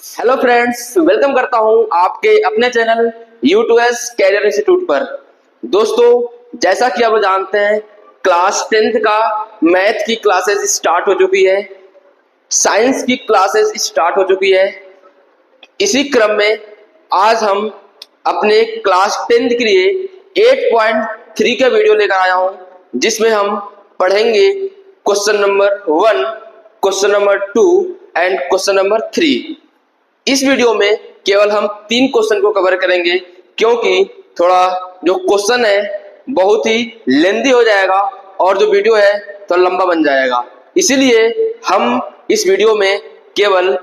Hello friends, welcome करता हूं आपके अपने चैनल U2S कैरियर इंस्टीट्यूट पर। दोस्तों, जैसा कि आप लोग जानते हैं, क्लास 10th का मैथ की क्लासेस स्टार्ट हो चुकी है, साइंस की क्लासेस स्टार्ट हो चुकी है। इसी क्रम में आज हम अपने क्लास 10th के लिए 8.3 का वीडियो लेकर आया हूं, जिसमें हम पढ़ेंगे question number 1, question number 2 and question number 3। इस वीडियो में केवल हम 3 क्वेश्चन को कवर करेंगे, क्योंकि थोड़ा जो क्वेश्चन है बहुत ही लेंदी हो जाएगा और जो वीडियो है तो लंबा बन जाएगा। इसीलिए हम इस वीडियो में केवल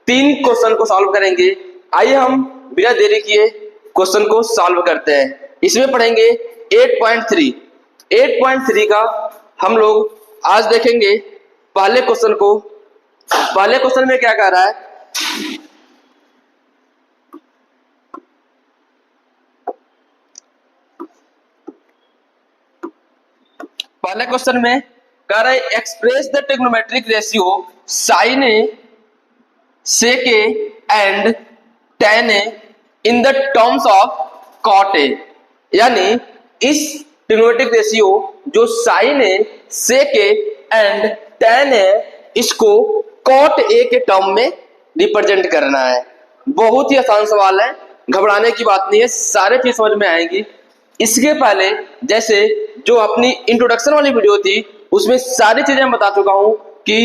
3 क्वेश्चन को सॉल्व करेंगे। आइए हम बिना देरी किए क्वेश्चन को सॉल्व करते हैं। इसमें पढ़ेंगे 8.3। 8.3 का हम लोग आज देखेंगे पहले क्वेश्चन को। पहले क्वेश्चन में क्या कह रहा है? पहले क्वेश्चन में कह रहा है express the trigonometric ratio sine A sec A and tan A in the terms of cot A. यानी इस ट्रिग्नोमेट्रिक रेशियो जो sine A sec A and tan A, इसको cot ए के टर्म में रिप्रेजेंट करना है। बहुत ही आसान सवाल है, घबराने की बात नहीं है, सारे चीज समझ में आएंगी। इसके पहले जैसे जो अपनी इंट्रोडक्शन वाली वीडियो थी उसमें सारी चीजें मैं बता चुका हूं कि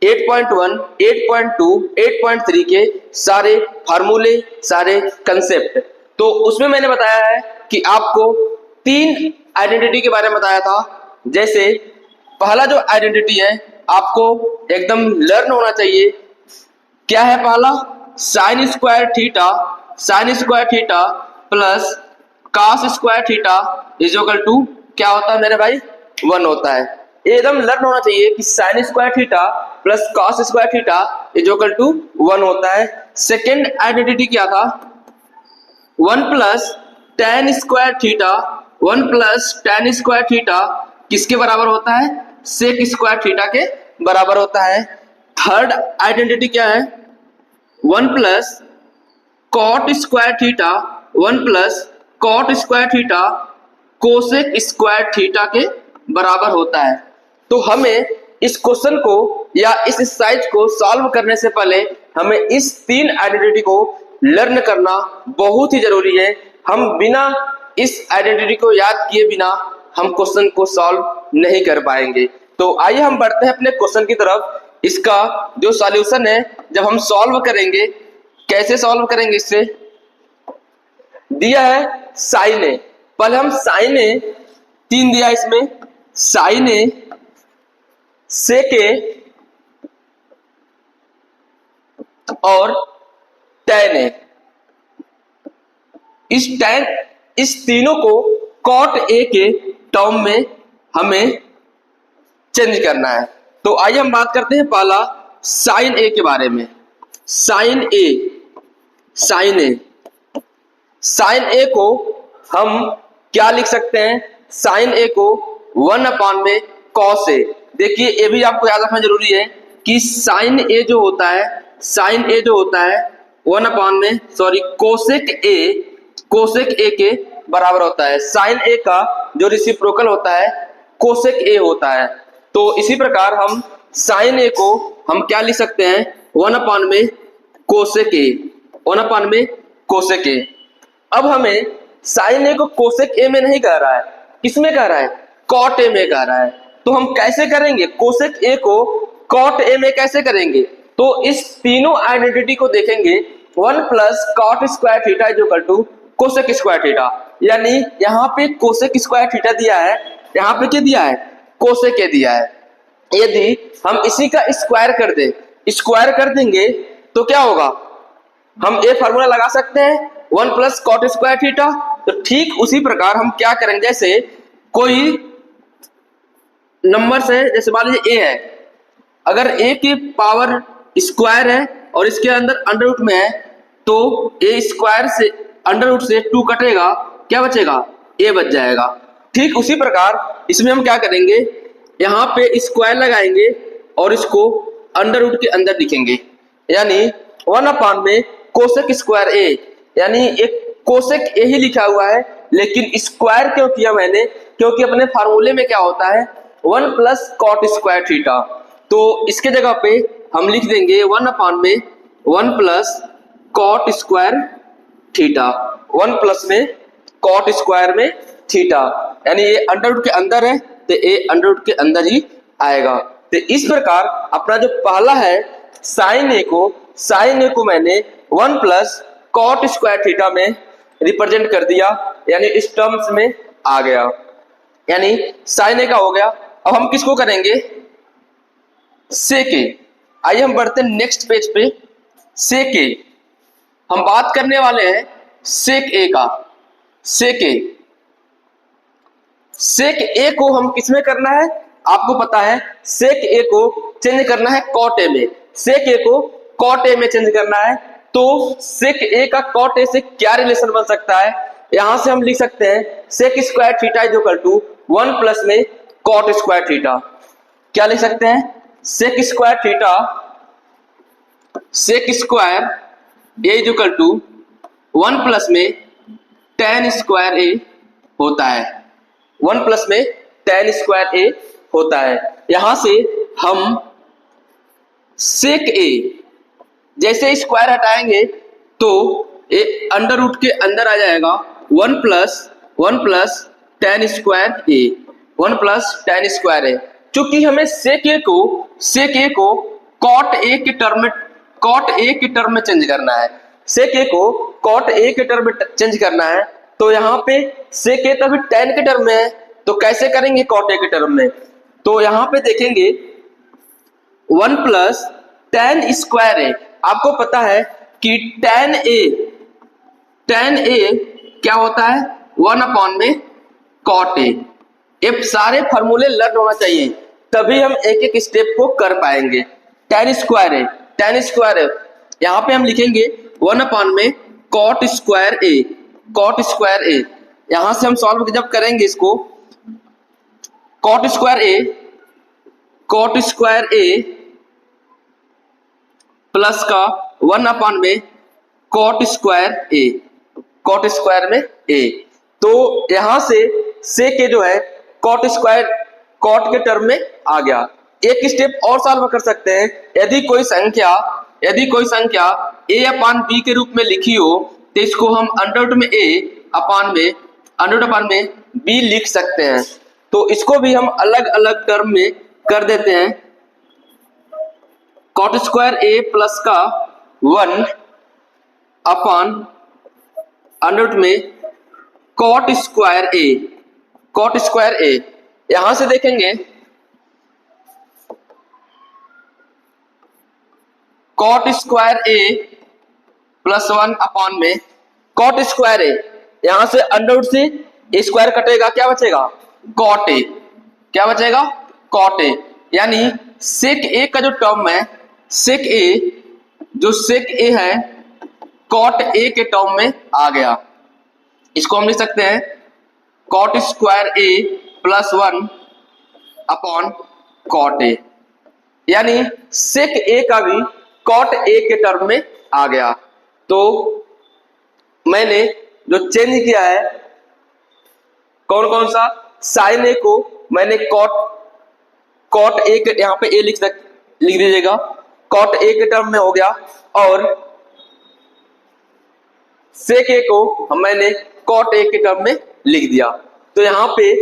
8.1, 8.2, 8.3 के सारे फार्मूले, सारे कंसेप्ट। तो उसमें मैंने बताया है कि आपको 3 आइडेंटिटी के बारे में बताया था। जैसे पहला जो आइडेंटिटी है आपको एकदम लर्न होना चाहिए। क्या है पहला? Sine square theta plus cos square theta is equal to क्या होता है मेरे भाई? 1 होता है। एकदम लर्न होना चाहिए कि sine square theta plus cos square theta is equal to 1 होता है। सेकेंड आइडेंटिटी क्या था? 1 प्लस tan स्क्वायर थीटा किसके बराबर होता है? सेक स्क्वायर थीटा के बराबर होता है। थर्ड आइडेंटिटी क्या है? 1 plus cot square theta cosec square theta के बराबर होता है। तो हमें इस क्वेश्चन को या इस एक्सरसाइज को सॉल्व करने से पहले हमें इस 3 आइडेंटिटी को लर्न करना बहुत ही जरूरी है। हम बिना इस आइडेंटिटी को याद किए बिना हम क्वेश्चन को सॉल्व नहीं कर पाएंगे। तो आइए हम बढ़ते हैं अपने क्वेश्चन की तरफ। इसका जो सॉल्यूशन है जब हम सॉल्व करेंगे, कैसे सॉल्व करेंगे? इससे दिया है साइन ए। पहले हम साइन ए 3 दिया, इसमें साइन ए सेक ए और tan ए। इस तीनों को cot ए के टर्म में हमें चेंज करना है। तो आइए हम बात करते हैं पहला साइन ए के बारे में। साइन ए को हम क्या लिख सकते हैं? साइन ए को 1 अपान में cos ए। देखिए ये भी आपको याद रखना जरूरी है कि साइन ए जो होता है 1 अपान में कोसेक ए के बराबर होता है। साइन ए का जो रेसिप्रोकल होता है कोसेक ए होता है। तो इसी प्रकार हम साइन ए को हम क्या लिख सकते हैं? 1 अपान में कोसेक ए। अब हमें साइन ए को कोसेक ए में नहीं कह रहा है, किसमें कह रहा है? कॉट ए में कह रहा है। तो हम कैसे करेंगे? कोसेक ए को कॉट ए में कैसे करेंगे? तो इस तीनों आइडेंटिटी को देखेंगे। 1 plus cot square theta is equal to cosec square theta. यानी यहाँ पे कोसेक स्क्वायर थीटा दिया है, यहाँ पे क्या दिया है? कोसेक ए दिया है। यदि हम इसी का स्क्वायर कर देंगे तो क्या होगा? हम ए फार्मूला लगा सकते हैं 1 प्लस कॉट स्क्वायर थीटा। तो ठीक उसी प्रकार हम क्या करेंगे? जैसे कोई नंबर से, जैसे मान लीजिए ए है, अगर ए की पावर स्क्वायर है और इसके अंदर अंडर रूट में है तो ए स्क्वायर से अंडर रूट से 2 कटेगा, क्या बचेगा? ए बच जाएगा। ठीक उसी प्रकार इसमें हम क्या करेंगे? यहाँ पे स्क्वायर लगाएंगे और इसको अंडर रूट के अंदर लिखेंगे। यानी 1 अपान में कोसेक स्क्वायर ए, यानी एक कोसेक ए ही लिखा हुआ है लेकिन स्क्वायर क्यों किया मैंने, क्योंकि अपने फार्मूले में क्या होता है 1 प्लस कॉट स्क्वायर थीटा। तो इसके जगह पे हम लिख देंगे 1 अपान में 1 plus cot square theta, 1 plus में कॉट स्क्वायर में थीटा, यानी ये अंडर रूट के अंदर है तो ये अंडर रूट के अंदर ही आएगा। तो इस प्रकार अपना जो पहला है साइन ए को मैंने 1 प्लस कॉट स्क्वायर थीटा में रिप्रेजेंट कर दिया, यानी इस टर्म्स में आ गया, यानी साइन ए का हो गया। अब हम किसको करेंगे, सेक ए। आइए हम बढ़ते हैं नेक्स्ट पेज पे। सेक ए हम बात करने वाले हैं सेक ए का। सेक ए को हम किसमें करना है, आपको पता है सेक ए को चेंज करना है कॉट ए में, सेक ए को कॉट ए में चेंज करना है। तो सेक ए का कॉट ए से क्या रिलेशन बन सकता है, यहां से हम लिख सकते हैं sec square theta is equal to 1 plus में कॉट स्क्वायर थीटा। क्या लिख सकते हैं, sec square theta, sec square A is equal to 1 plus में tan स्क्वायर ए होता है, 1 प्लस में tan स्क्वायर ए होता है। यहां से हम सेक ए जैसे स्क्वायर हटाएंगे तो ये अंडर रूट के अंदर आ जाएगा 1 plus tan square A, 1 plus tan square ए। चूंकि हमें सेक ए को कॉट ए के टर्म में चेंज करना है, सेक ए को कॉट ए के टर्म में चेंज करना है, तो यहाँ पे सेक ए तो अभी tan के टर्म में है, तो कैसे करेंगे कॉट ए के टर्म में, तो यहाँ पे देखेंगे 1 प्लस tan स्क्वायर ए। आपको पता है कि tan ए क्या होता है 1 अपान में कॉट ए। ये सारे फॉर्मूले लर्न होना चाहिए तभी हम एक एक स्टेप को कर पाएंगे। tan स्क्वायर ए यहाँ पे हम लिखेंगे 1 अपान में कॉट स्क्वायर ए। यहां से हम सॉल्व जब करेंगे इसको, कॉट स्क्वायर ए प्लस का 1 अपान में कॉट स्क्वायर में ए। तो यहां से सेक ए जो है कॉट के टर्म में आ गया। एक स्टेप और सॉल्व कर सकते हैं, यदि कोई संख्या a अपान b के रूप में लिखी हो तो इसको हम अंडर रूट में a अपान में b लिख सकते हैं। तो इसको भी हम अलग अलग टर्म में कर देते हैं। कॉट स्क्वायर a प्लस का 1 अपान अंडर रूट में कॉट स्क्वायर ए। यहां से देखेंगे cot square A plus 1 upon में कॉट स्क्वायर ए, यहां से अंडर रूट से ए स्क्वायर कटेगा, क्या बचेगा कॉट ए, क्या बचेगा कॉट ए। यानी सेक ए का जो टर्म है, सेक ए है कॉट ए के टर्म में आ गया। इसको हम लिख सकते हैं cot square A plus 1 upon cot A, यानी सेक ए का भी कॉट ए के टर्म में आ गया। तो मैंने जो चेंज किया है कौन कौन सा, साइन ए को मैंने कॉट ए के, यहाँ पे ए लिख दीजिएगा, कॉट ए के टर्म में हो गया, और सेक ए को मैंने कॉट ए के टर्म में लिख दिया। तो यहाँ पे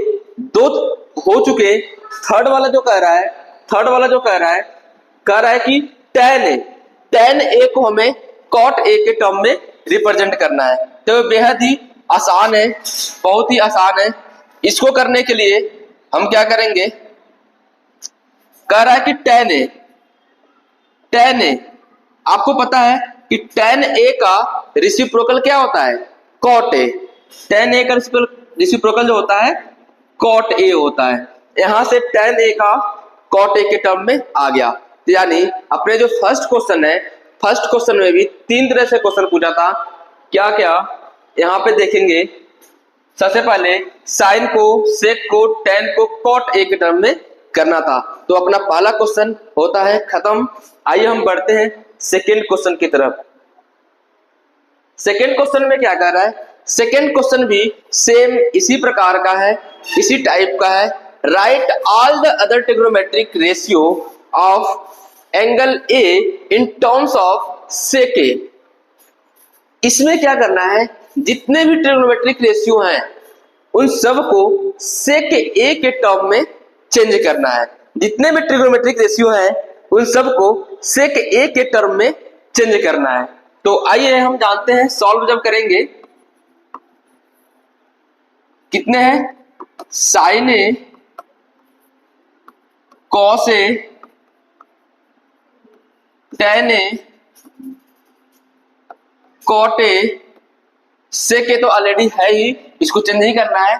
दो हो चुके। थर्ड वाला जो कह रहा है कि tan ए को हमें कॉट ए के टर्म में रिप्रेजेंट करना है। तो बेहद ही आसान है, बहुत ही आसान है। इसको करने के लिए हम क्या करेंगे, कह रहा है कि tan ए, आपको पता है कि tan ए का रेसिप्रोकल क्या होता है कॉट ए। tan ए का रेसिप्रोकल जो होता है कॉट ए होता है। यहां से tan ए का कॉट ए के टर्म में आ गया। तो यानी अपने जो फर्स्ट क्वेश्चन में भी 3 तरह से क्वेश्चन पूछा था। क्या क्या यहाँ पे देखेंगे, सबसे पहले साइन को, सेक को, tan को कॉट ए के टर्म में करना था। तो अपना पहला क्वेश्चन होता है खत्म। आइए हम बढ़ते हैं सेकेंड क्वेश्चन की तरफ। सेकेंड क्वेश्चन में क्या कर रहा है, सेकेंड क्वेश्चन भी सेम इसी प्रकार का है, इसी टाइप का है। Right all the other trigonometric ratio of angle A in terms of sec A. इसमें क्या करना है, जितने भी ट्रिग्नोमेट्रिक रेशियो हैं उन सब को सेक ए के टर्म में चेंज करना है। जितने भी ट्रिग्नोमेट्रिक रेशियो हैं उन सब को सेक ए के टर्म में चेंज करना है। तो आइए हम जानते हैं, सॉल्व जब करेंगे कितने हैं, sin A, cos A, tan A, cot A, sec A तो ऑलरेडी है ही, इसको चेंज नहीं करना है,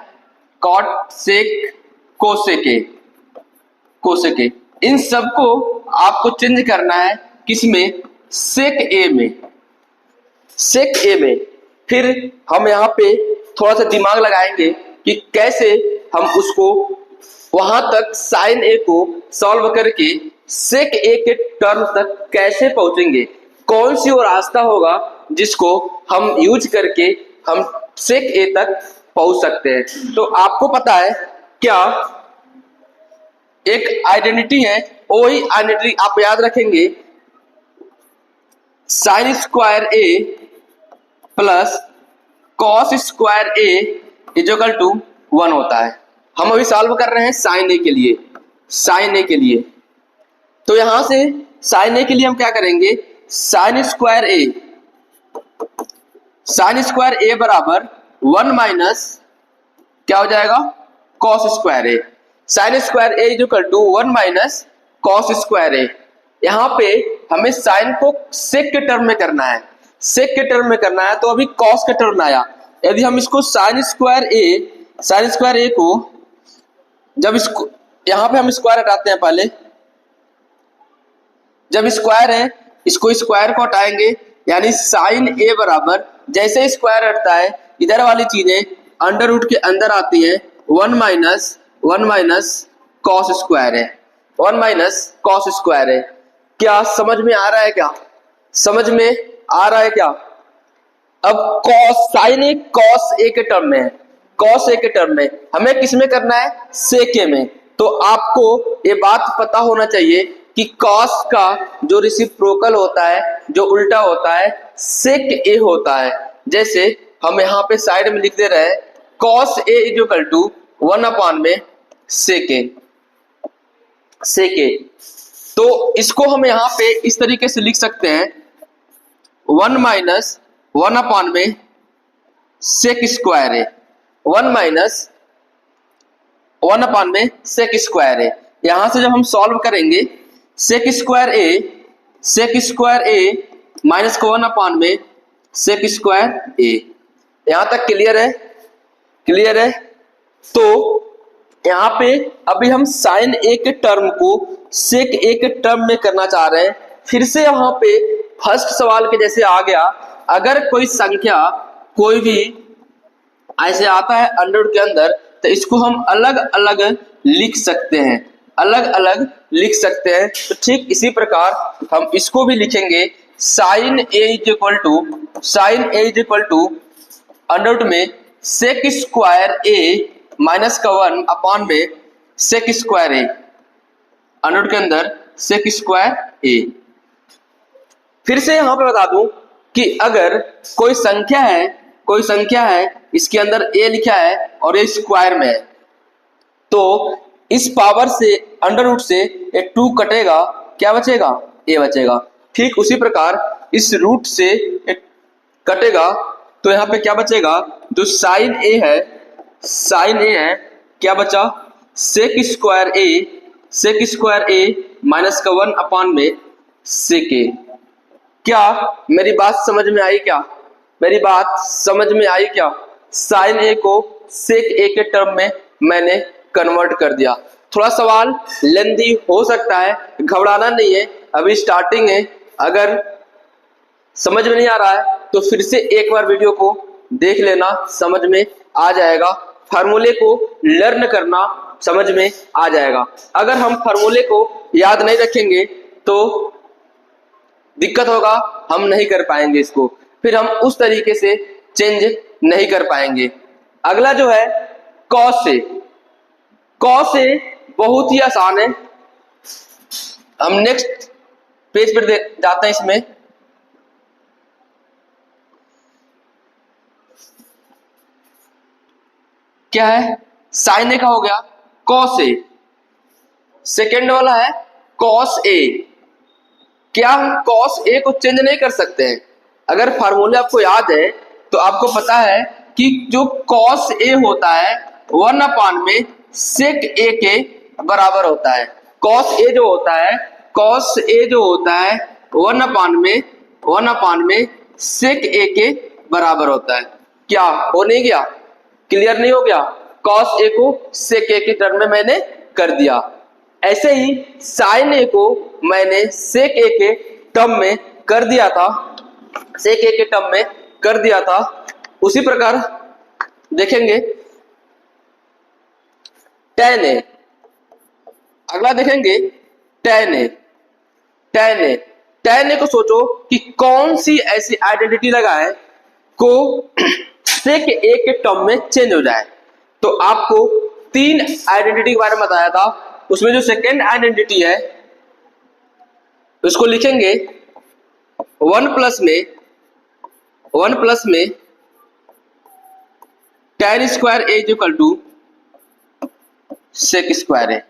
cot sec, cosec A, cosec A, इन सबको आपको चेंज करना है किसमें, सेक ए में, सेक ए में। फिर हम यहाँ पे थोड़ा सा दिमाग लगाएंगे कि कैसे हम उसको वहां तक साइन ए को सॉल्व करके सेक ए के टर्म तक कैसे पहुंचेंगे, कौन सी वो रास्ता होगा जिसको हम यूज करके हम सेक ए तक पहुंच सकते हैं। तो आपको पता है क्या, एक आइडेंटिटी है, वही आइडेंटिटी आप याद रखेंगे, sine square A plus cos square A equal to 1 होता है। हम अभी सॉल्व कर रहे हैं साइन ए के लिए, साइन ए के लिए। तो यहां से साइन ए के लिए हम क्या करेंगे, sin square A, sin square A बराबर 1 माइनस क्या हो जाएगा, cos square A. Sin square A equal to 1 minus cos square A. यहाँ पे हमें साइन को सेक के टर्म में करना है, सेक के टर्म में करना है, तो अभी कॉस के टर्म में आया। यदि हम इसको साइन स्क्वायर ए को जब इसको यहाँ पे हम स्क्वायर हटाते हैं पहले, जब स्क्वायर है इसको स्क्वायर को हटाएंगे, यानी साइन ए बराबर, जैसे स्क्वायर हटता है इधर वाली चीजें अंडर रूट के अंदर आती है, 1 माइनस कॉस स्क्वायर है, 1 माइनस कॉस स्क्वायर है। क्या समझ में आ रहा है, क्या समझ में आ रहा है क्या। अब कॉस, साइन ए कॉस ए के टर्म में है, कॉस ए के टर्म में, हमें किस में करना है, सेक ए में। तो आपको ये बात पता होना चाहिए कि कॉस का जो रेसिप्रोकल होता है, जो उल्टा होता है, सेक ए होता है। जैसे हम यहाँ पे साइड में लिख दे रहे हैं, cos A equal to 1 upon में सेक ए, सेक ए। तो इसको हम यहाँ पे इस तरीके से लिख सकते हैं, 1 माइनस 1 अपॉन में सेक स्क्वायर है, 1 माइनस 1 अपॉन में सेक स्क्वायर है। यहां से जब हम सॉल्व करेंगे, सेक स्क्वायर ए माइनस को 1 अपॉन में सेक स्क्वायर ए। यहां तक क्लियर है, क्लियर है। तो यहाँ पे अभी हम साइन ए के टर्म को सेक ए के टर्म में करना चाह रहे हैं। फिर से यहाँ पे फर्स्ट सवाल के जैसे आ गया, अगर कोई संख्या कोई भी ऐसे आता है अंडर के अंदर, तो इसको हम अलग अलग लिख सकते हैं, अलग अलग लिख सकते हैं। तो ठीक इसी प्रकार हम इसको भी लिखेंगे, sine A equal to under में सेक स्क्वायर ए माइनस का 1 अपॉन में सेक स्क्वायर ए, अंडर के अंदर सेक स्क्वायर ए। फिर से यहां पे बता दूं कि अगर कोई संख्या है इसके अंदर ए लिखा है और ये स्क्वायर में है, तो इस पावर से अंडर रूट से ये 2 कटेगा, क्या बचेगा, ए बचेगा। ठीक उसी प्रकार इस रूट से ये कटेगा, तो यहाँ पे क्या बचेगा, जो साइन ए है क्या बचा, सेक स्क्वायर ए माइनस का 1 अपॉन में सेक ए। क्या मेरी बात समझ में आई, क्या मेरी बात समझ में आई क्या। साइन ए को सेक ए के टर्म में मैंने कन्वर्ट कर दिया। थोड़ा सवाल लेंदी हो सकता है, घबराना नहीं है, अभी स्टार्टिंग है। अगर समझ में नहीं आ रहा है तो फिर से एक बार वीडियो को देख लेना, समझ में आ जाएगा। फार्मूले को लर्न करना, समझ में आ जाएगा। अगर हम फार्मूले को याद नहीं रखेंगे तो दिक्कत होगा, हम नहीं कर पाएंगे इसको, फिर हम उस तरीके से चेंज नहीं कर पाएंगे। अगला जो है कॉस से। कॉस से बहुत ही आसान है। हम नेक्स्ट पेज पर जाते हैं। इसमें क्या है, साइन ए का हो गया कॉस ए, सेकेंड वाला है कॉस ए। क्या हम कॉस ए को चेंज नहीं कर सकते हैं? अगर फार्मूले आपको याद है तो आपको पता है कि जो कॉस ए होता है 1 में सेक ए के बराबर होता है। कॉस ए जो होता है, कॉस ए जो होता है 1 में सेक ए के बराबर होता है। क्या हो नहीं गया? क्लियर नहीं हो गया? कॉस ए को सेक ए के टर्म में मैंने कर दिया। ऐसे ही साइन ए को मैंने सेक ए के टर्म में कर दिया था, सेक ए के टर्म में कर दिया था। उसी प्रकार देखेंगे tan ए। अगला देखेंगे tan ए। tan ए को सोचो कि कौन सी ऐसी आइडेंटिटी लगाए को सेक ए के टर्म में चेंज हो जाए। तो आपको 3 आइडेंटिटी के बारे में बताया था। उसमें जो सेकेंड आइडेंटिटी है उसको लिखेंगे 1 में tan square A equal to sec square A,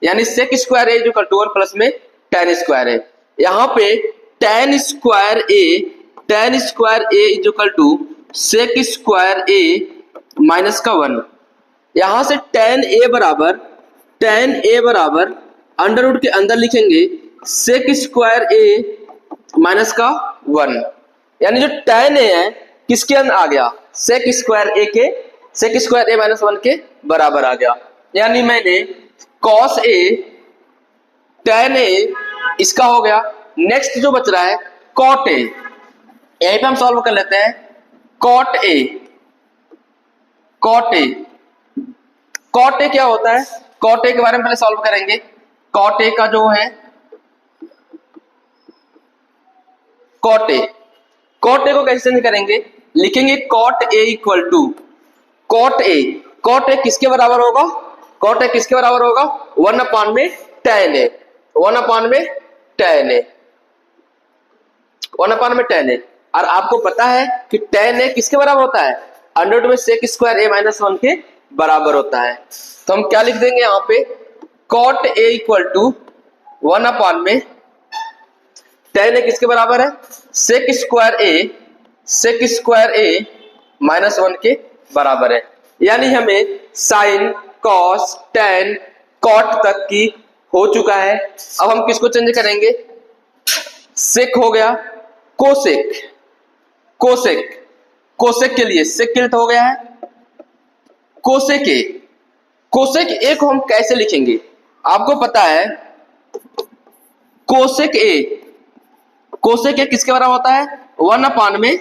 यानी sec square A equal to 1 में tan स्क्वायर ए। यहां पे tan square A equal to sec square A minus का 1। यहां से tan ए बराबर अंडर रूट के अंदर लिखेंगे सेक स्क्वायर ए माइनस का 1, यानी जो tan ए है किसके अंदर आ गया? सेक स्क्वायर ए माइनस 1 के बराबर आ गया। यानी मैंने कॉस ए tan ए इसका हो गया। नेक्स्ट जो बच रहा है कॉट ए, यहीं पे हम सॉल्व कर लेते हैं। कॉट ए क्या होता है? कॉट ए के बारे में पहले सॉल्व करेंगे। कॉट ए का जो है कॉट ए को कैसे चेंज करेंगे? लिखेंगे cot A equal to cot A किसके बराबर होगा? 1 में tan ए, 1 में tan ए। और आपको पता है कि tan ए किसके बराबर होता है? अंडर रूट में सेक स्क्वायर ए माइनस 1 के बराबर होता है। तो हम क्या लिख देंगे यहाँ पे? कॉट ए इक्वल टू 1 में tan ए किसके बराबर है? सेक स्क्वायर ए माइनस 1 के बराबर है। यानी हमें साइन, कॉस, tan, कॉट तक की हो चुका है। अब हम किसको चेंज करेंगे? सेक हो गया, कोसेक के लिए सेक किल्ट हो गया है। कोसेक ए को हम कैसे लिखेंगे? आपको पता है कोसेक ए किसके बराबर होता है? 1 में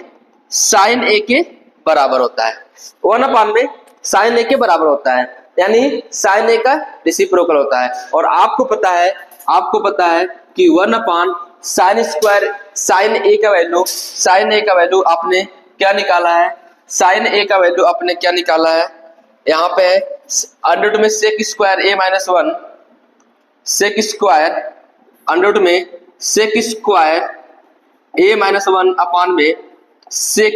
साइन ए के बराबर होता है। 1 में साइन ए के बराबर होता है, यानी साइन ए का रेसिप्रोकल होता है। और आपको पता है कि 1 साइन ए का वैल्यू आपने क्या निकाला है? साइन ए का वैल्यू आपने क्या निकाला है? यहाँ पे अंडर रूट में sec square A minus 1, under root में sec square A minus 1 upon में सेक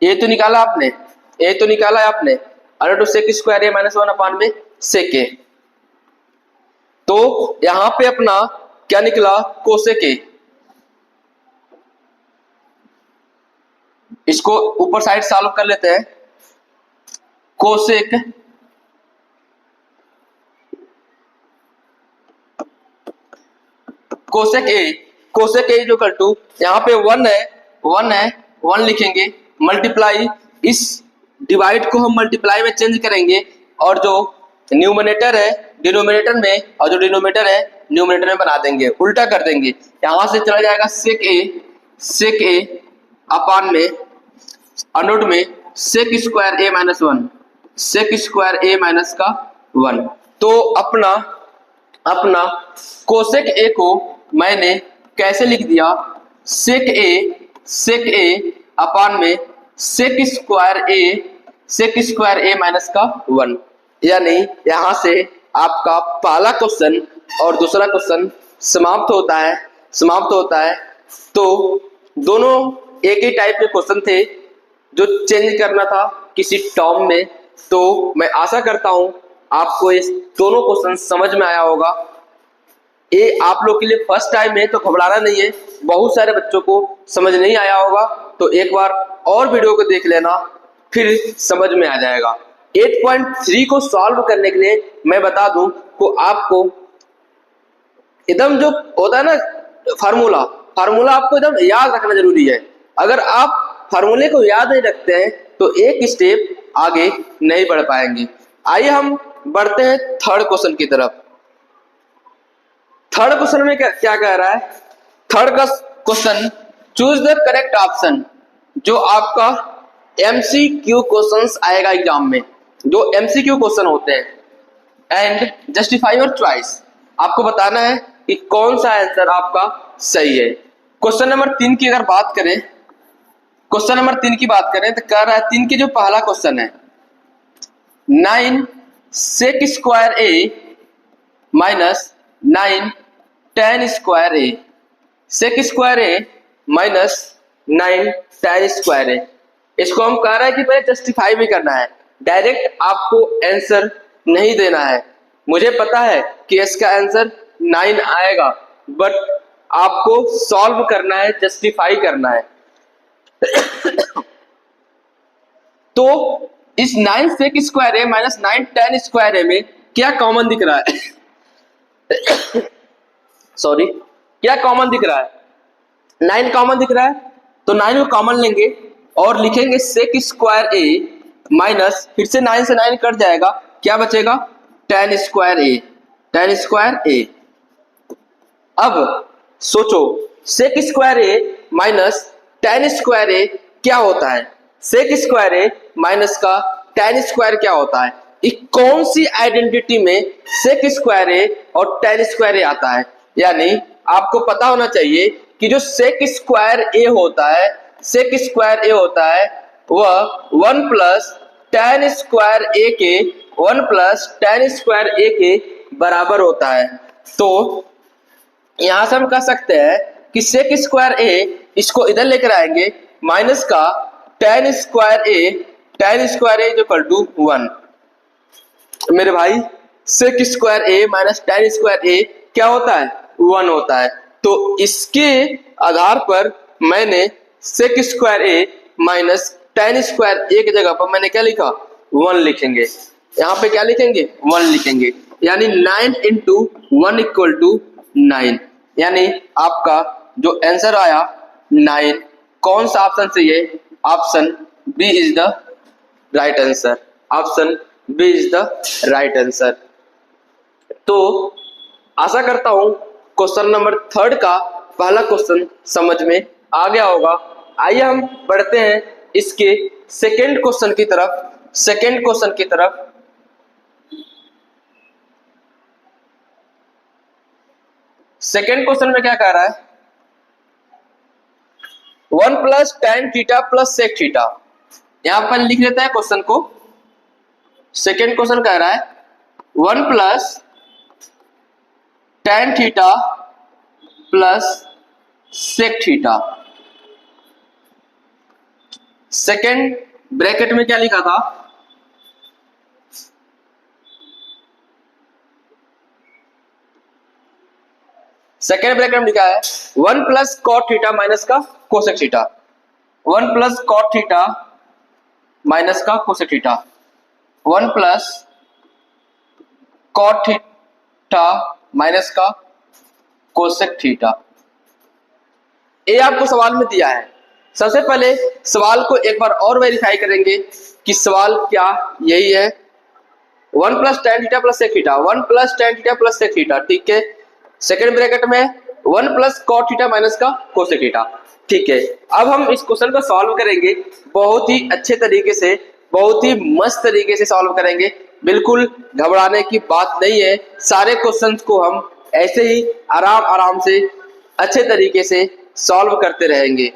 ए तो निकाला आपने, under root sec square A minus 1 upon में सेक ए। तो यहां पे अपना क्या निकला? कोसेक ए। इसको ऊपर साइड सॉल्व कर लेते हैं। कोसेक ए जो कर टू, यहाँ पे 1 लिखेंगे, मल्टीप्लाई, इस डिवाइड को हम मल्टीप्लाई में चेंज करेंगे और जो न्यूमरेटर है डिनोमिनेटर में, और जो डिनोमिनेटर है न्यूमरेटर में बना देंगे, उल्टा कर देंगे। यहां से चला जाएगा सेक ए अपान में अंडर रूट में sec square A minus 1, sec square A minus का 1। तो अपना कोसेक ए को मैंने कैसे लिख दिया? सेक ए अपान में सेक स्क्वायर ए माइनस का 1। यानी यहां से आपका पहला क्वेश्चन और दूसरा क्वेश्चन समाप्त होता है। तो दोनों एक ही टाइप के क्वेश्चन थे जो चेंज करना था किसी टर्म में। तो मैं आशा करता हूं आपको इस दोनों क्वेश्चन समझ में आया होगा। ये आप लोग के लिए फर्स्ट टाइम है तो घबराना नहीं है, बहुत सारे बच्चों को समझ नहीं आया होगा तो एक बार और वीडियो को देख लेना, फिर समझ में आ जाएगा। 8.3 को सॉल्व करने के लिए मैं बता दूं को आपको एकदम जो होता है ना फार्मूला आपको एकदम याद रखना जरूरी है। अगर आप फार्मूले को याद नहीं रखते हैं तो एक स्टेप आगे नहीं बढ़ पाएंगे। आइए हम बढ़ते हैं थर्ड क्वेश्चन की तरफ। थर्ड क्वेश्चन में क्या कह रहा है? थर्ड का question, choose the correct option. जो आपका एमसीक्यू क्वेश्चंस आएगा एग्जाम में, जो एमसीक्यू क्वेश्चन होते हैं, एंड जस्टिफाई योर चॉइस। आपको बताना है कि कौन सा आंसर आपका सही है। क्वेश्चन नंबर 3 की अगर बात करें, तो कह रहा है 3 की जो पहला क्वेश्चन है, 9 सेक square A minus 9 tan square A, sec square A minus 9 tan square ए। इसको हम कह रहे हैं कि पहले जस्टिफाई भी करना है, डायरेक्ट आपको आंसर नहीं देना है। मुझे पता है कि इसका आंसर 9 आएगा, बट आपको सॉल्व करना है, जस्टिफाई करना है। तो इस 9 सेक square A minus 9 tan square ए में क्या कॉमन दिख रहा है? सॉरी, क्या कॉमन दिख रहा है? 9 कॉमन दिख रहा है, तो 9 को कॉमन लेंगे और लिखेंगे सेक स्क्वायर ए माइनस, फिर से 9 से 9 कट जाएगा, क्या बचेगा? tan स्क्वायर ए। अब सोचो, सेक square A minus tan square ए क्या होता है? सेक स्क्वायर ए माइनस का tan स्क्वायर क्या होता है? कौन सी आइडेंटिटी में सेक स्क्वायर ए और tan स्क्वायर ए आता है? यानी आपको पता होना चाहिए कि जो सेक स्क्वायर ए होता है वह 1 प्लस tan स्क्वायर ए के बराबर होता है। तो यहां से हम कह सकते हैं कि सेक स्क्वायर ए, इसको इधर लेकर आएंगे, माइनस का tan स्क्वायर ए जो इक्वल टू 1। मेरे भाई, सेक square A minus tan square ए क्या होता है? 1 होता है। तो इसके आधार पर मैंने सेक square A minus tan square ए की जगह पर मैंने क्या लिखा? 1 लिखेंगे। यहाँ पे क्या लिखेंगे? 1 लिखेंगे। यानी 9 इंटू 1 इक्वल टू 9। यानी आपका जो आंसर आया 9, कौन सा ऑप्शन सही है? Option B is the right answer. Option B is the right answer. तो आशा करता हूं क्वेश्चन नंबर 3 का पहला क्वेश्चन समझ में आ गया होगा। आइए हम बढ़ते हैं इसके सेकंड क्वेश्चन की तरफ। सेकंड क्वेश्चन में क्या कह रहा है? 1 plus tan theta plus sec theta. यहां पर लिख लेते हैं क्वेश्चन को। सेकंड क्वेश्चन कह रहा है 1 plus tan theta plus sec theta. Second bracket में क्या लिखा था? सेकेंड ब्रैकेट में लिखा है 1 प्लस कॉट थीटा माइनस का cosec theta. 1 plus cot theta minus का cosec theta. 1 plus cot theta minus का कोसेक थीटा। ये आपको सवाल में दिया है। सबसे पहले सवाल को एक बार और वेरीफाई करेंगे कि सवाल क्या यही है। 1 plus tan theta plus sec theta, 1 plus tan theta plus sec theta, ठीक है। सेकेंड ब्रैकेट में 1 प्लस कॉट थीटा माइनस का कोसेक थीटा, ठीक है। अब हम इस क्वेश्चन को सॉल्व करेंगे, बहुत ही अच्छे तरीके से, बहुत ही मस्त तरीके से सॉल्व करेंगे। बिल्कुल घबराने की बात नहीं है। सारे क्वेश्चंस को हम ऐसे ही आराम से अच्छे तरीके से सॉल्व करते रहेंगे।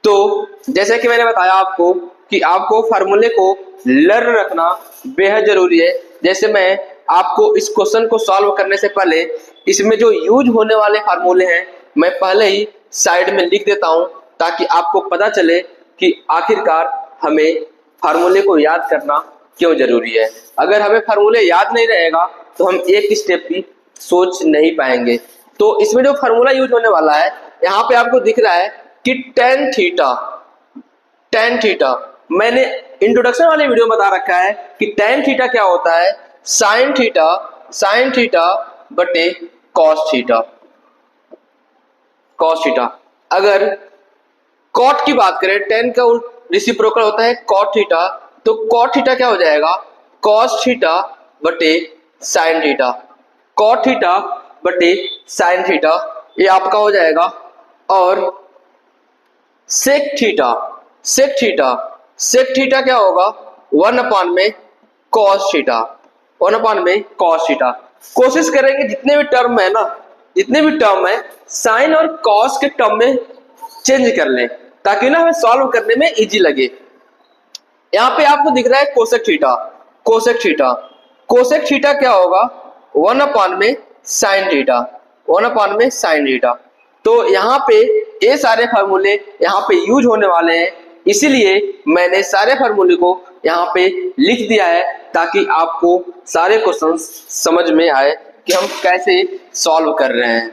तो जैसे कि मैंने बताया आपको कि आपको फार्मूले को लर्न रखना बेहद जरूरी है। जैसे मैं आपको इस क्वेश्चन को सॉल्व करने से पहले इसमें जो यूज होने वाले फार्मूले हैं मैं पहले ही साइड में लिख देता हूं, ताकि आपको पता चले कि आखिरकार हमें फार्मूले को याद करना क्यों जरूरी है। अगर हमें फार्मूले याद नहीं रहेगा तो हम एक स्टेप भी सोच नहीं पाएंगे। तो इसमें जो फार्मूला यूज होने वाला है, यहाँ पे आपको दिख रहा है कि टेन थीटा मैंने इंट्रोडक्शन वाले वीडियो में बता रखा है कि टेन थीटा क्या होता है, साइन थीटा बटे कॉस थीटा। अगर कॉट की बात करें, टेन का रेसिप्रोकल होता है कॉट थीटा, तो कॉट थीटा क्या हो जाएगा, कॉस थीटा बटे साइन थीटा। कॉट थीटा बटे साइन थीटा ये आपका हो जाएगा। और सेक थीटा क्या होगा, 1 में कॉस थीटा। कोशिश करेंगे जितने भी टर्म है साइन और कॉस के टर्म में चेंज कर लें, ताकि ना हमें सॉल्व करने में इजी लगे। यहाँ पे आपको दिख रहा है कोसेक थीटा क्या होगा, 1 में साइन थीटा। तो यहाँ पे ये सारे फार्मूले यहाँ पे यूज होने वाले हैं, इसीलिए मैंने सारे फार्मूले को यहाँ पे लिख दिया है, ताकि आपको सारे क्वेश्चन समझ में आए कि हम कैसे सॉल्व कर रहे हैं।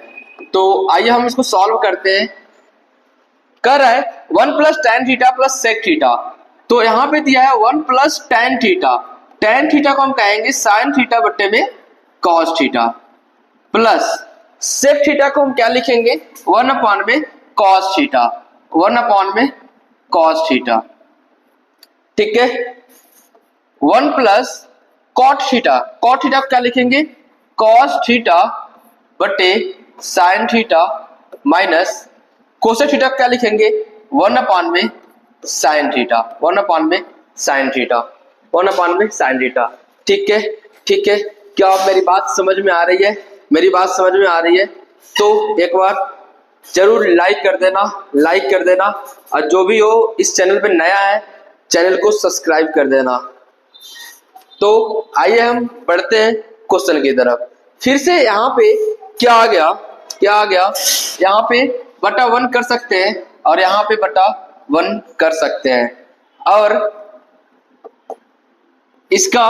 तो आइए हम इसको सॉल्व करते हैं। कर रहा है 1 plus tan theta plus sec theta. तो यहाँ पे दिया है 1 प्लस टेन थीटा को हम कहेंगे साइन थीटा बट्टे में cos theta, plus sec theta को हम क्या लिखेंगे, 1 में कॉस थीटा। ठीक है, 1 प्लस कॉट थीटा को क्या लिखेंगे, कॉस थीटा बटे sine theta, minus cosec theta क्या लिखेंगे, 1 में साइन थीटा। ठीक है, क्या आप मेरी बात समझ में आ रही है? तो एक बार जरूर लाइक कर देना, और जो भी हो इस चैनल पे नया है चैनल को सब्सक्राइब कर देना। तो आइए हम बढ़ते हैं क्वेश्चन की तरफ। फिर से यहाँ पे क्या आ गया, यहाँ पे बटा 1 कर सकते हैं और यहाँ पे बटा 1 कर सकते हैं, और इसका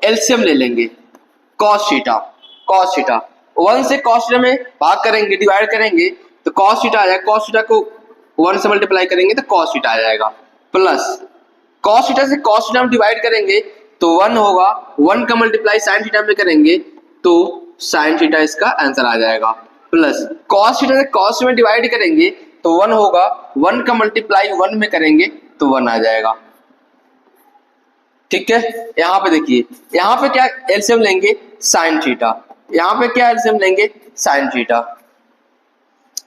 एलसीएम ले लेंगे, कॉस थीटा 1 से कॉस थीटा में भाग करेंगे, डिवाइड करेंगे तो कॉस थीटा आ जाएगा। कॉस थीटा को 1 से मल्टीप्लाई करेंगे तो कॉस थीटा आ जाएगा, प्लस कॉस थीटा से कॉस थीटा में डिवाइड करेंगे तो 1 होगा, 1 का मल्टीप्लाई साइन थीटा में करेंगे तो साइन थीटा इसका आंसर आ जाएगा, प्लस कॉस थीटा से कॉस में डिवाइड करेंगे तो 1 होगा, 1 का मल्टीप्लाई 1 में करेंगे तो 1 आ जाएगा। ठीक है, यहाँ पे देखिए, यहाँ पे क्या एलसीएम लेंगे, साइन थीटा। यहाँ पे क्या एलसीएम लेंगे, साइन थीटा।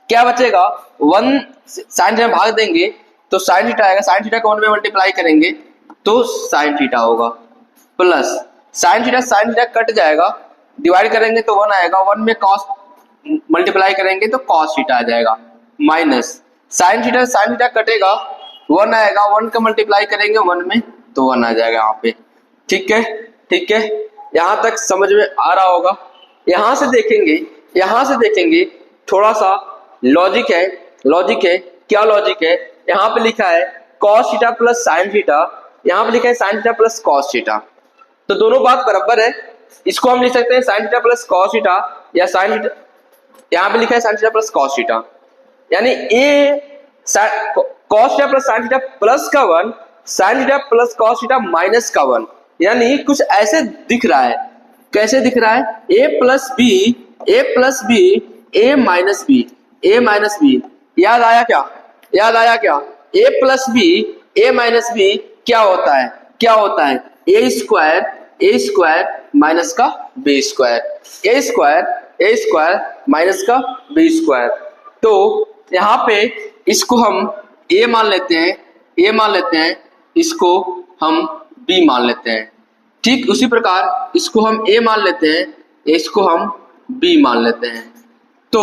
क्या बचेगा, 1 साइन थीटा भाग देंगे तो साइन थीटा आएगा, साइन थीटा को 1 में मल्टीप्लाई करेंगे तो साइन थीटा होगा, प्लस साइन थीटा कट जाएगा, डिवाइड करेंगे तो 1 आएगा, 1 में कॉस मल्टीप्लाई करेंगे तो कॉस थीटा आ जाएगा, माइनस साइन थीटा कटेगा, 1 आएगा, 1 का मल्टीप्लाई करेंगे 1 में तो 1 आ जाएगा यहाँ पे। ठीक है, यहाँ तक समझ में आ रहा होगा। यहाँ से देखेंगे थोड़ा सा लॉजिक है। क्या लॉजिक है, यहाँ पे लिखा है cos theta plus sign theta, यहाँ पे लिखा है sin theta plus cos theta, तो दोनों बात बराबर है। इसको हम लिख सकते हैं sin theta plus cos theta, या साइन थीटा, यहाँ पे लिखा है sin theta plus cos theta, यानी A cos theta plus sign theta plus का 1, sin theta plus cos theta minus का 1, यानी कुछ ऐसे दिख रहा है। कैसे दिख रहा है, a plus B a minus B. याद आया क्या, a प्लस बी क्या होता है, a स्क्वायर माइनस का b square, a square minus का b स्क्वायर। तो यहाँ पे इसको हम a मान लेते हैं, इसको हम b मान लेते हैं। ठीक उसी प्रकार इसको हम a मान लेते हैं, इसको हम b मान लेते हैं। तो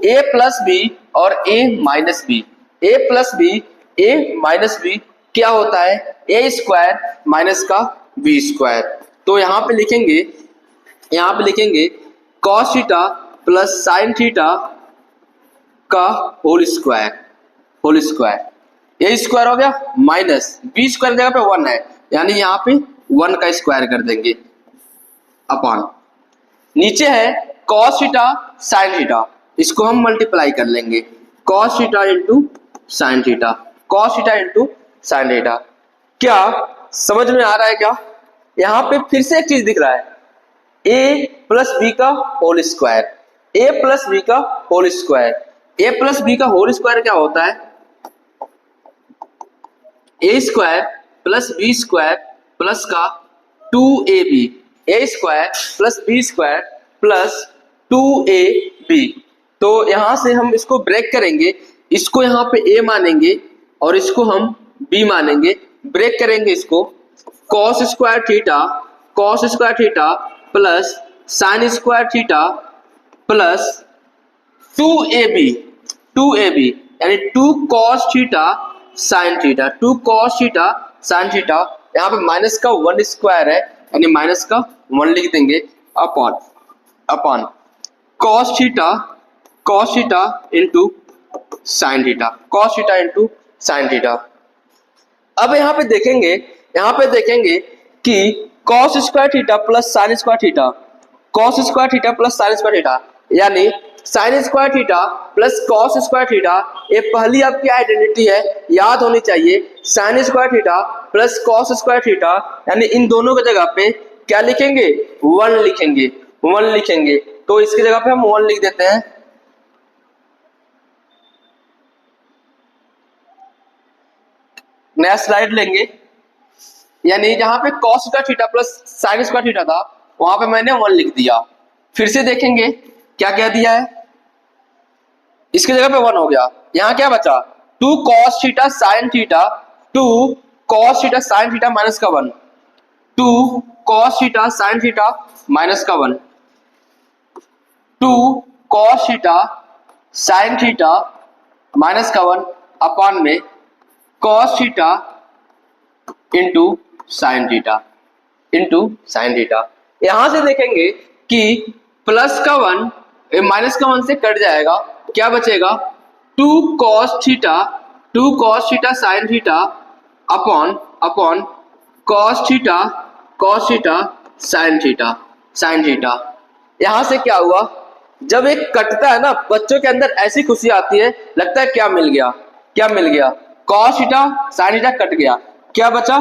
a प्लस बी और a minus B, a plus B a minus B क्या होता है, a स्क्वायर माइनस का b स्क्वायर। तो यहाँ पे लिखेंगे cos theta plus sign theta का होल स्क्वायर, a स्क्वायर हो गया माइनस b स्क्वायर जगह पे 1 है, यानी यहाँ पे 1 का स्क्वायर कर देंगे अपॉन, नीचे है cos थीटा sin थीटा, इसको हम मल्टीप्लाई कर लेंगे cos theta into sin theta, cos theta into sin theta. क्या समझ में आ रहा है क्या? यहाँ पे फिर से एक चीज दिख रहा है, a प्लस बी का whole square, a plus B का whole square, a plus B का होल स्क्वायर क्या होता है, a square plus B square plus का 2ab, a square plus B square plus 2ab। तो यहां से हम इसको ब्रेक करेंगे, इसको यहाँ पे a मानेंगे और इसको हम b मानेंगे, ब्रेक करेंगे इसको, cos square theta plus sin square theta plus 2ab यानी 2 cos theta sine theta, 2 cos theta sine theta, यहाँ पे माइनस का 1 स्क्वायर है यानी माइनस का 1 लिख देंगे upon cos theta into sin theta, cos theta into sin theta. अब यहाँ पे देखेंगे कि cos square theta plus sin square theta, cos square theta plus sin square theta, यानी sin square theta plus cos square theta, ये पहली आपकी identity है, याद होनी चाहिए। Sin square theta plus cos square theta, यानी इन दोनों की जगह पे क्या लिखेंगे, 1 लिखेंगे। तो इसकी जगह पे हम 1 लिख देते हैं। नया स्लाइड लेंगे, यानी जहां पे cos square theta plus sin square theta था वहां पे मैंने 1 लिख दिया। फिर से देखेंगे क्या कह दिया है, इसकी जगह पे 1 हो गया, यहाँ क्या बचा 2 cos theta sine theta, 2 cos theta sine theta minus का 1, 2 cos theta sine theta minus का 1, 2 cos theta sine theta minus का 1 अपॉन में cos theta into sin theta. यहां से देखेंगे कि प्लस का 1 माइनस का 1 से कट जाएगा, क्या बचेगा 2 cos theta sine theta upon cos theta sine theta. यहां से क्या हुआ, जब एक कटता है ना, बच्चों के अंदर ऐसी खुशी आती है, लगता है क्या मिल गया, cos theta sine theta cut गया, क्या बचा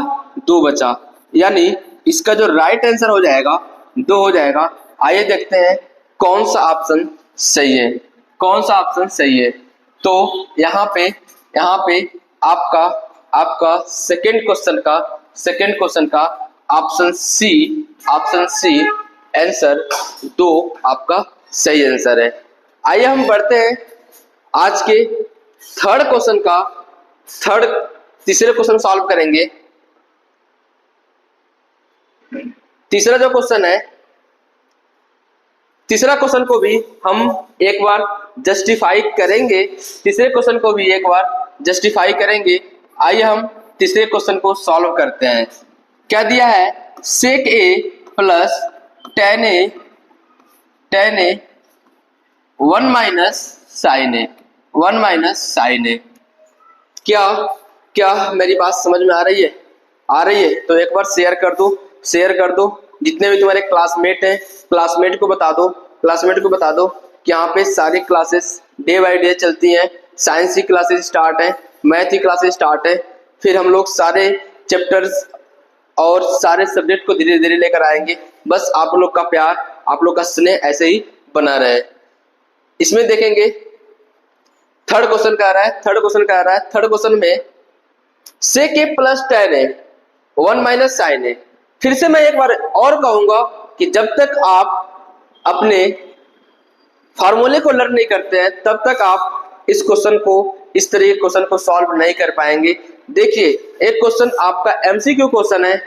2 बचा, यानी इसका जो राइट आंसर हो जाएगा 2 हो जाएगा। आइए देखते हैं कौन सा ऑप्शन सही है। तो यहाँ पे आपका सेकंड क्वेश्चन का ऑप्शन सी आंसर 2 आपका सही आंसर है। आइए हम बढ़ते हैं आज के तीसरे क्वेश्चन सॉल्व करेंगे। तीसरा जो क्वेश्चन है, तीसरा क्वेश्चन को भी हम एक बार जस्टिफाई करेंगे, तीसरे क्वेश्चन को भी एक बार जस्टिफाई करेंगे। आइए हम तीसरे क्वेश्चन को सॉल्व करते हैं। क्या दिया है, sec a plus tan a 1 minus sin a। क्या मेरी बात समझ में आ रही है? तो एक बार शेयर कर दो, जितने भी तुम्हारे क्लासमेट हैं क्लासमेट को बता दो कि यहाँ पे सारी क्लासेस डे बाय डे चलती हैं। साइंस की क्लासेस स्टार्ट है, मैथ की क्लासेस स्टार्ट है, फिर हम लोग सारे चैप्टर्स और सारे सब्जेक्ट को धीरे धीरे लेकर आएंगे। बस आप लोग का प्यार, आप लोग का स्नेह ऐसे ही बना रहे। इसमें देखेंगे थर्ड क्वेश्चन कह रहा है, थर्ड क्वेश्चन में sec a plus tan a 1 minus sin a। फिर से मैं एक बार और कहूंगा कि जब तक आप अपने फार्मूले को लर्न नहीं करते हैं तब तक आप इस तरह के क्वेश्चन को सॉल्व नहीं कर पाएंगे। देखिए, एक क्वेश्चन आपका एमसीक्यू क्वेश्चन है,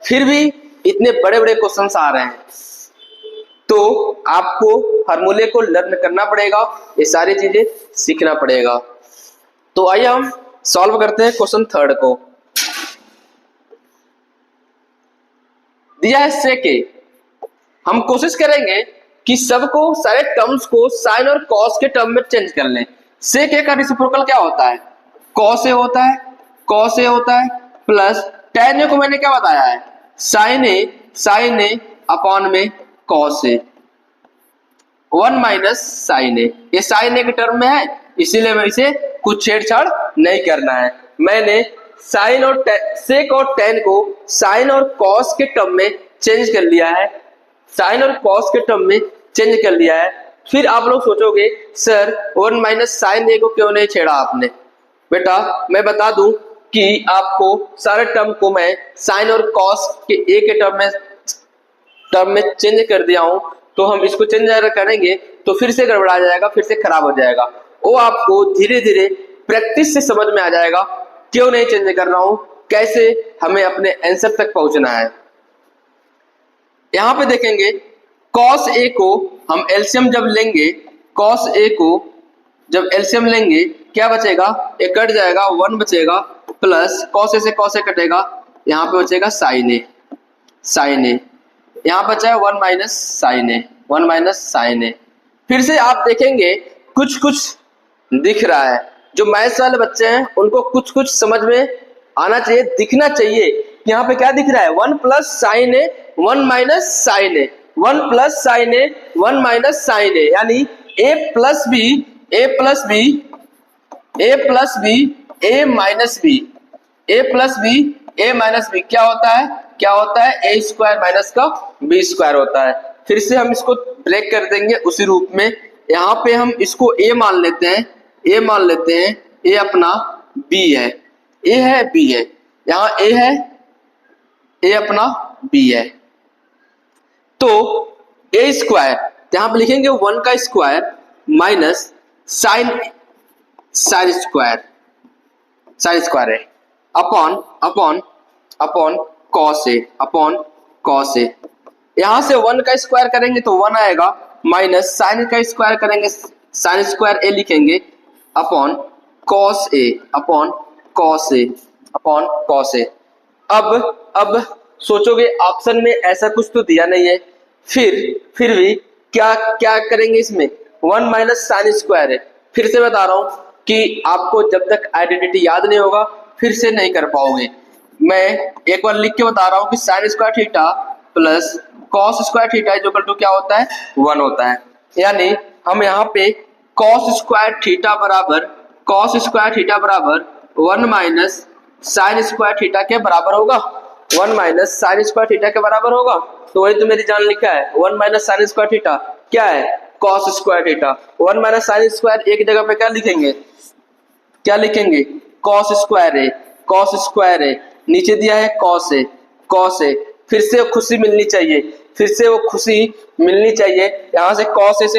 फिर भी इतने बड़े बड़े क्वेश्चंस आ रहे हैं। तो आपको फार्मूले को लर्न करना पड़ेगा, ये सारी चीजें सीखना पड़ेगा। तो आइए हम सॉल्व करते हैं क्वेश्चन थर्ड को। दिया है सेके, हम कोशिश करेंगे कि सबको सारे टर्म्स को साइन और कॉस के टर्म में चेंज कर लें। सेक ए का रेसिप्रोकल क्या होता है? कॉस ए होता है, कॉस ए होता है प्लस tan ए को मैंने क्या बताया है? साइन ए अपॉन में कॉस ए, 1 माइनस साइन ए। ये साइन ए के टर्म में है, इसीलिए मैं इसे कुछ छेड़छाड़ नहीं करना है। मैंने साइन और सेक और tan को साइन और कॉस के टर्म में चेंज कर लिया है, साइन और कॉस के टर्म में चेंज कर लिया है। फिर आप लोग सोचोगे सर 1 माइनस साइन ए को क्यों नहीं छेड़ा आपने? बेटा मैं बता दूं कि आपको सारे टर्म को मैं साइन और कॉस के ए के टर्म में चेंज कर दिया हूं, तो हम इसको चेंज अगर करेंगे तो फिर से गड़बड़ा जाएगा, फिर से खराब हो जाएगा। वो आपको धीरे धीरे प्रैक्टिस से समझ में आ जाएगा क्यों नहीं चेंज कर रहा हूं, कैसे हमें अपने आंसर तक पहुंचना है। यहां पे देखेंगे cos a को हम एलसीएम जब लेंगे, cos a को जब एलसीएम लेंगे क्या बचेगा? ये कट जाएगा, 1 बचेगा प्लस cos a से cos a कटेगा, यहाँ पे बचेगा sin a, यहाँ बचा है 1 minus sine A, 1 minus sine ए। फिर से आप देखेंगे कुछ कुछ दिख रहा है। जो मैथ्स वाले बच्चे हैं उनको कुछ कुछ समझ में आना चाहिए, दिखना चाहिए। यहाँ पे क्या दिख रहा है? 1 plus sine A, 1 minus sine A, 1 plus sine A, 1 minus sine A, यानी a plus B, a plus B, a plus B, a minus B, a plus B, a minus B क्या होता है? क्या होता है? a स्क्वायर माइनस का b square होता है। फिर से हम इसको ब्रेक कर देंगे उसी रूप में। यहाँ पे हम इसको a मान लेते हैं, a मान लेते हैं, a अपना b है, a है b है, यहाँ a है, a अपना b है। तो a स्क्वायर यहाँ पे लिखेंगे 1 का स्क्वायर माइनस साइन स्क्वायर है अपॉन कॉस ए। यहां से 1 का स्क्वायर करेंगे तो 1 आएगा, माइनस साइन का स्क्वायर करेंगे, साइन स्क्वायर ए लिखेंगे अपॉन कॉस ए। अब सोचोगे ऑप्शन में ऐसा कुछ तो दिया नहीं है, फिर भी क्या करेंगे इसमें? 1 माइनस साइन स्क्वायर है। फिर से बता रहा हूं कि आपको जब तक आइडेंटिटी याद नहीं होगा फिर से नहीं कर पाओगे। मैं एक बार लिख के बता रहा हूं कि sine square theta plus cos square theta equal to क्या होता है? 1 होता है। यानी हम यहाँ पे कॉस स्क्वायर थीटा बराबर 1 माइनस साइन स्क्वायर थीटा के बराबर होगा, 1 माइनस साइन स्क्वायर थीटा के बराबर होगा। तो वही तो मेरी जान लिखा है, 1 माइनस साइन स्क्वायर थीटा क्या है? Cos square theta. 1 minus sine square एक जगह पे क्या लिखेंगे? कॉस स्क्वायर है, नीचे दिया है कॉस ए। फिर से वो खुशी मिलनी चाहिए, यहां से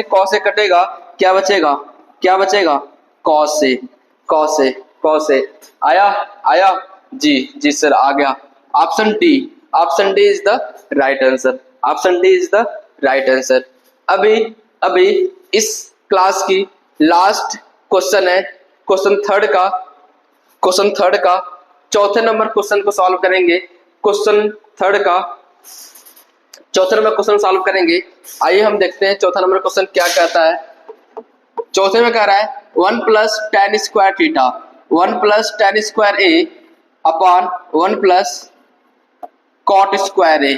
कॉस ए कटेगा, क्या बचेगा? Cos A. आया जी सर आ गया। Option D is the right answer. अभी इस क्लास की लास्ट क्वेश्चन है, क्वेश्चन थर्ड का चौथे नंबर क्वेश्चन को सॉल्व करेंगे। क्वेश्चन थर्ड का चौथे नंबर क्वेश्चन सॉल्व करेंगे। आइए हम देखते हैं चौथा नंबर क्वेश्चन क्या कहता है। चौथे में कह रहा है 1 plus tan square theta, 1 plus tan square A upon 1 plus cot square A,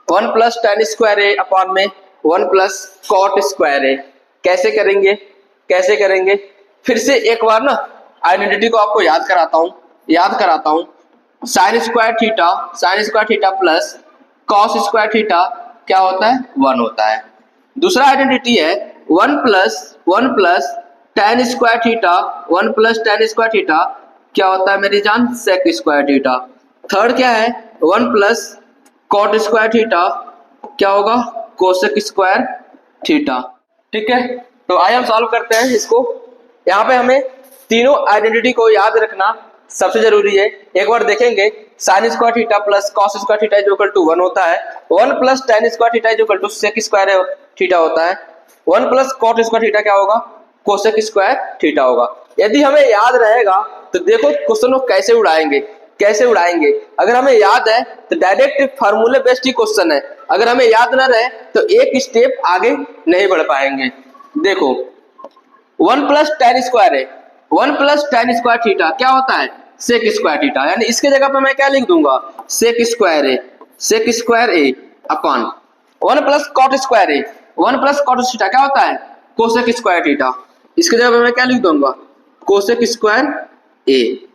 1 plus tan square A upon में 1 प्लस कॉट स्क्वायर ए। कैसे करेंगे? फिर से एक बार ना आइडेंटिटी को आपको याद कराता हूं। Sign square theta plus cos square theta क्या होता है? 1 होता है। दूसरा आइडेंटिटी है 1 प्लस tan स्क्वायर थीटा क्या होता है मेरी जान? सेक स्क्वायर थीटा। थर्ड क्या है? 1 प्लस कॉट स्क्वायर थीटा क्या होगा? Cosec square theta. ठीक है, तो आइए हम सॉल्व करते हैं इसको। यहाँ पे हमें तीनों आइडेंटिटी को याद रखना, सबसे जरूरी है, एक बार देखेंगे sine square theta plus cos square theta is equal to 1 होता है, 1 plus tan square theta is equal to sec square theta होता है, 1 प्लस कॉट स्क्वायर थीटा क्या होगा, कोसेक स्क्वायर थीटा होगा। यदि हमें याद रहेगा तो देखो क्वेश्चन को कैसे उड़ाएंगे, कैसे उड़ाएंगे। अगर हमें याद है तो डायरेक्ट फार्मूले बेस्ड ही क्वेश्चन है, अगर हमें याद ना रहे तो एक स्टेप आगे नहीं बढ़ पाएंगे। देखो 1 प्लस टेन स्क्वायर है, 1 प्लस टेन स्क्वायर थीटा क्या होता है, सेक स्क्वायर थीटा, यानी इसके जगह पे मैं क्या लिख दूंगा, सेक square A upon 1 plus cot square A, 1 plus cot theta क्या होता है, कोसेक स्क्वायर थीटा, इसके जगह पे मैं क्या लिख दूंगा, कोसेक स्क्वायर ए।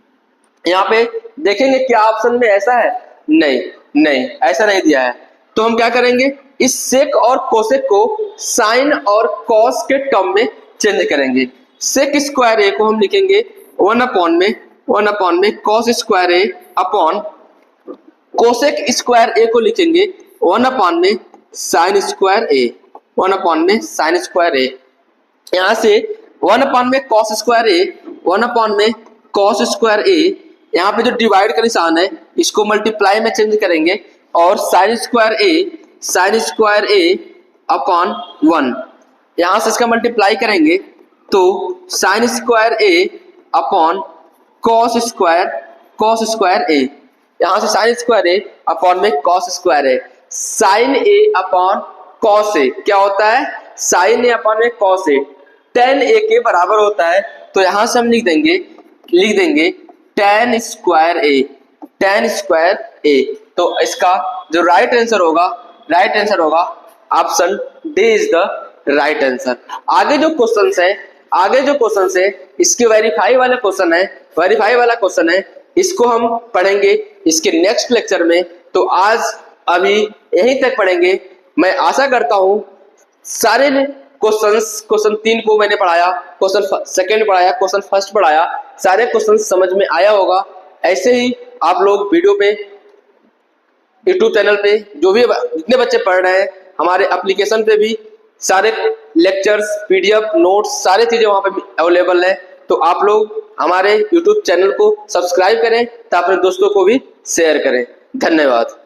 यहाँ पे देखेंगे क्या ऑप्शन में ऐसा है, नहीं ऐसा नहीं दिया है, तो हम क्या करेंगे, इस सेक और कोसेक को साइन और कॉस के टर्म में चेंज करेंगे। सेक स्क्वायर ए को हम लिखेंगे 1 अपॉन में cos square A upon cosec square ए को लिखेंगे 1 अपॉन में साइन स्क्वायर ए, 1 अपॉन में साइन स्क्वायर ए। यहाँ से 1 अपॉन में कॉस स्क्वायर ए, 1 अपॉन में कॉस स्क्वायर ए, यहाँ पे जो डिवाइड का निशान है इसको मल्टीप्लाई में चेंज करेंगे और साइन स्क्वायर ए अपॉन 1, यहाँ से इसका मल्टीप्लाई करेंगे तो sign square A upon cos square A, यहाँ से साइन स्क्वायर ए अपॉन में cos square A, sign A upon cos A क्या होता है, साइन ए अपॉन में कॉस ए, टेन ए के बराबर होता है, तो यहां से हम लिख देंगे टेन स्क्वायर ए। तो इसका जो राइट आंसर होगा option D is the right answer. आगे जो क्वेश्चन है इसके वेरीफाई वाला क्वेश्चन है, इसको हम पढ़ेंगे इसके नेक्स्ट लेक्चर में। तो आज अभी यहीं तक पढ़ेंगे। मैं आशा करता हूं सारे क्वेश्चन 3 को मैंने पढ़ाया, क्वेश्चन सेकंड पढ़ाया, क्वेश्चन फर्स्ट पढ़ाया, सारे क्वेश्चन समझ में आया होगा। ऐसे ही आप लोग वीडियो पे यूट्यूब चैनल पे जो भी जितने बच्चे पढ़ रहे हैं, हमारे एप्लीकेशन पे भी सारे लेक्चर्स, पीडीएफ, नोट्स सारी चीजें वहां पे अवेलेबल है। तो आप लोग हमारे यूट्यूब चैनल को सब्सक्राइब करें तो अपने दोस्तों को भी शेयर करें। धन्यवाद।